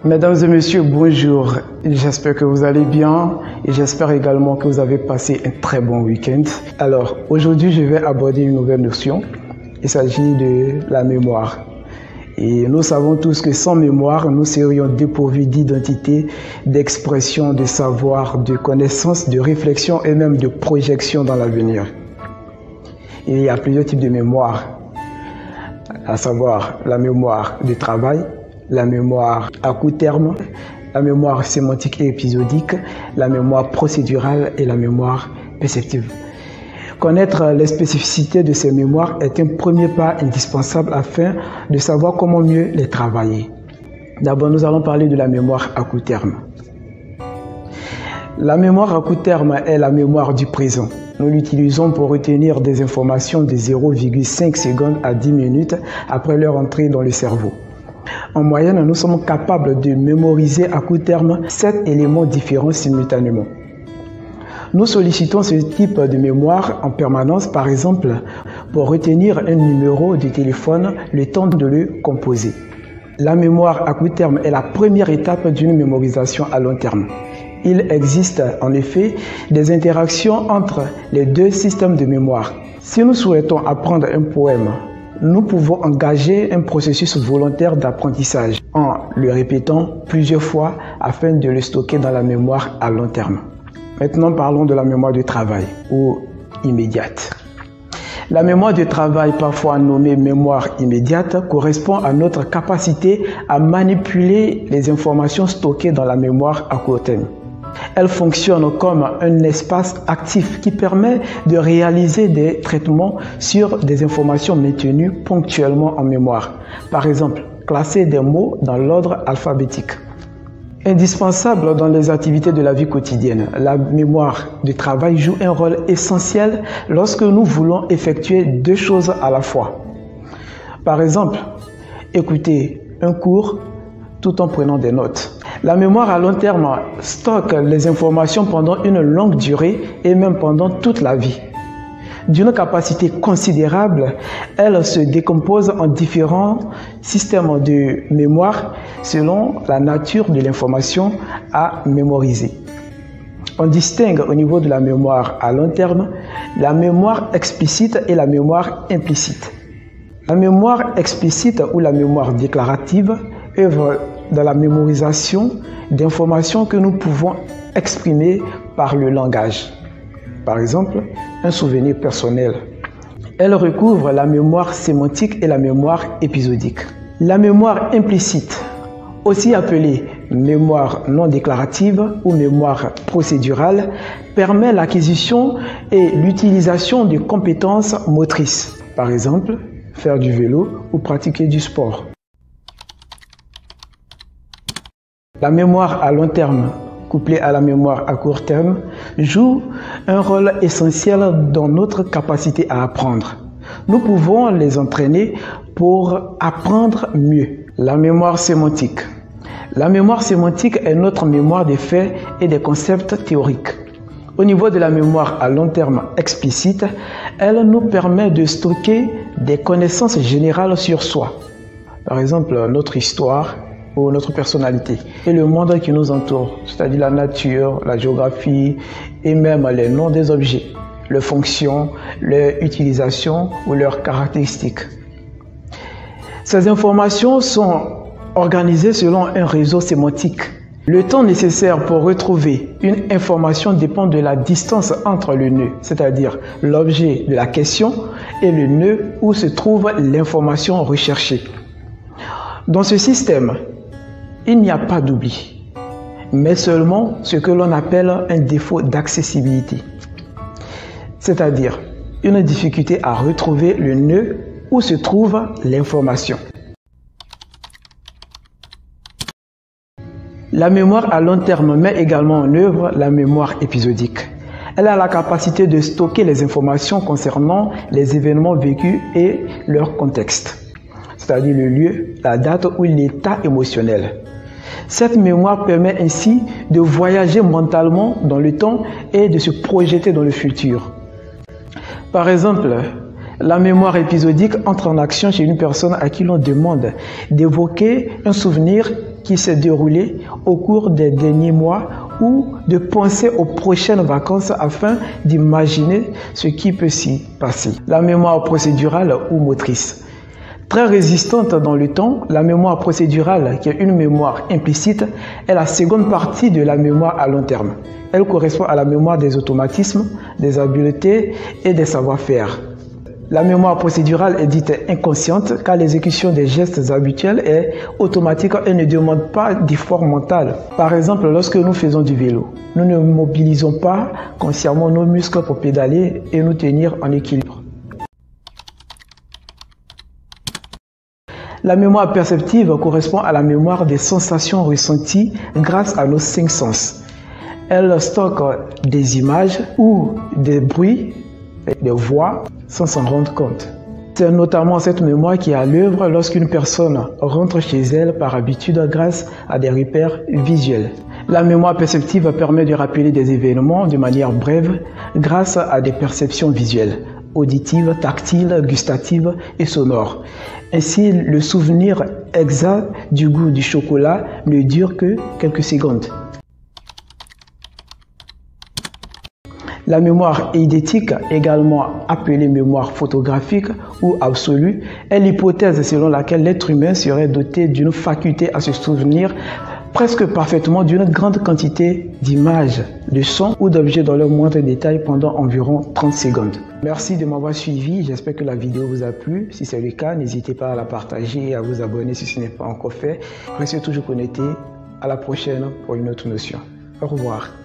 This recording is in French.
Mesdames et messieurs, bonjour. J'espère que vous allez bien et j'espère également que vous avez passé un très bon week-end. Alors, aujourd'hui, je vais aborder une nouvelle notion. Il s'agit de la mémoire. Et nous savons tous que sans mémoire, nous serions dépourvus d'identité, d'expression, de savoir, de connaissance, de réflexion et même de projection dans l'avenir. Il y a plusieurs types de mémoire, à savoir la mémoire du travail, la mémoire à court terme, la mémoire sémantique et épisodique, la mémoire procédurale et la mémoire perceptive. Connaître les spécificités de ces mémoires est un premier pas indispensable afin de savoir comment mieux les travailler. D'abord, nous allons parler de la mémoire à court terme. La mémoire à court terme est la mémoire du présent. Nous l'utilisons pour retenir des informations de 0,5 secondes à 10 minutes après leur entrée dans le cerveau. En moyenne, nous sommes capables de mémoriser à court terme 7 éléments différents simultanément. Nous sollicitons ce type de mémoire en permanence, par exemple, pour retenir un numéro de téléphone le temps de le composer. La mémoire à court terme est la première étape d'une mémorisation à long terme. Il existe en effet des interactions entre les deux systèmes de mémoire. Si nous souhaitons apprendre un poème, nous pouvons engager un processus volontaire d'apprentissage en le répétant plusieurs fois afin de le stocker dans la mémoire à long terme. Maintenant, parlons de la mémoire de travail ou immédiate. La mémoire de travail, parfois nommée mémoire immédiate, correspond à notre capacité à manipuler les informations stockées dans la mémoire à court terme. Elle fonctionne comme un espace actif qui permet de réaliser des traitements sur des informations maintenues ponctuellement en mémoire. Par exemple, classer des mots dans l'ordre alphabétique. Indispensable dans les activités de la vie quotidienne, la mémoire du travail joue un rôle essentiel lorsque nous voulons effectuer deux choses à la fois. Par exemple, écouter un cours tout en prenant des notes. La mémoire à long terme stocke les informations pendant une longue durée et même pendant toute la vie. D'une capacité considérable, elle se décompose en différents systèmes de mémoire selon la nature de l'information à mémoriser. On distingue au niveau de la mémoire à long terme la mémoire explicite et la mémoire implicite. La mémoire explicite ou la mémoire déclarative œuvre dans la mémorisation d'informations que nous pouvons exprimer par le langage. Par exemple, un souvenir personnel. Elle recouvre la mémoire sémantique et la mémoire épisodique. La mémoire implicite, aussi appelée mémoire non déclarative ou mémoire procédurale, permet l'acquisition et l'utilisation de compétences motrices. Par exemple, faire du vélo ou pratiquer du sport. La mémoire à long terme, couplée à la mémoire à court terme, joue un rôle essentiel dans notre capacité à apprendre. Nous pouvons les entraîner pour apprendre mieux. La mémoire sémantique. La mémoire sémantique est notre mémoire des faits et des concepts théoriques. Au niveau de la mémoire à long terme explicite, elle nous permet de stocker des connaissances générales sur soi. Par exemple, notre histoire, ou notre personnalité et le monde qui nous entoure, c'est-à-dire la nature, la géographie et même les noms des objets, leurs fonctions, leur utilisation ou leurs caractéristiques. Ces informations sont organisées selon un réseau sémantique. Le temps nécessaire pour retrouver une information dépend de la distance entre le nœud, c'est-à-dire l'objet de la question, et le nœud où se trouve l'information recherchée. Dans ce système, il n'y a pas d'oubli, mais seulement ce que l'on appelle un défaut d'accessibilité, c'est-à-dire une difficulté à retrouver le nœud où se trouve l'information. La mémoire à long terme met également en œuvre la mémoire épisodique. Elle a la capacité de stocker les informations concernant les événements vécus et leur contexte, c'est-à-dire le lieu, la date ou l'état émotionnel. Cette mémoire permet ainsi de voyager mentalement dans le temps et de se projeter dans le futur. Par exemple, la mémoire épisodique entre en action chez une personne à qui l'on demande d'évoquer un souvenir qui s'est déroulé au cours des derniers mois ou de penser aux prochaines vacances afin d'imaginer ce qui peut s'y passer. La mémoire procédurale ou motrice. Très résistante dans le temps, la mémoire procédurale, qui est une mémoire implicite, est la seconde partie de la mémoire à long terme. Elle correspond à la mémoire des automatismes, des habiletés et des savoir-faire. La mémoire procédurale est dite inconsciente car l'exécution des gestes habituels est automatique et ne demande pas d'effort mental. Par exemple, lorsque nous faisons du vélo, nous ne mobilisons pas consciemment nos muscles pour pédaler et nous tenir en équilibre. La mémoire perceptive correspond à la mémoire des sensations ressenties grâce à nos 5 sens. Elle stocke des images ou des bruits, des voix, sans s'en rendre compte. C'est notamment cette mémoire qui est à l'œuvre lorsqu'une personne rentre chez elle par habitude grâce à des repères visuels. La mémoire perceptive permet de rappeler des événements de manière brève grâce à des perceptions visuelles, auditives, tactiles, gustatives et sonores. Ainsi, le souvenir exact du goût du chocolat ne dure que quelques secondes. La mémoire eidétique, également appelée mémoire photographique ou absolue, est l'hypothèse selon laquelle l'être humain serait doté d'une faculté à se souvenir presque parfaitement d'une grande quantité d'images, de sons ou d'objets dans leurs moindres détails pendant environ 30 secondes. Merci de m'avoir suivi, j'espère que la vidéo vous a plu. Si c'est le cas, n'hésitez pas à la partager et à vous abonner si ce n'est pas encore fait. Restez toujours connectés. À la prochaine pour une autre notion. Au revoir.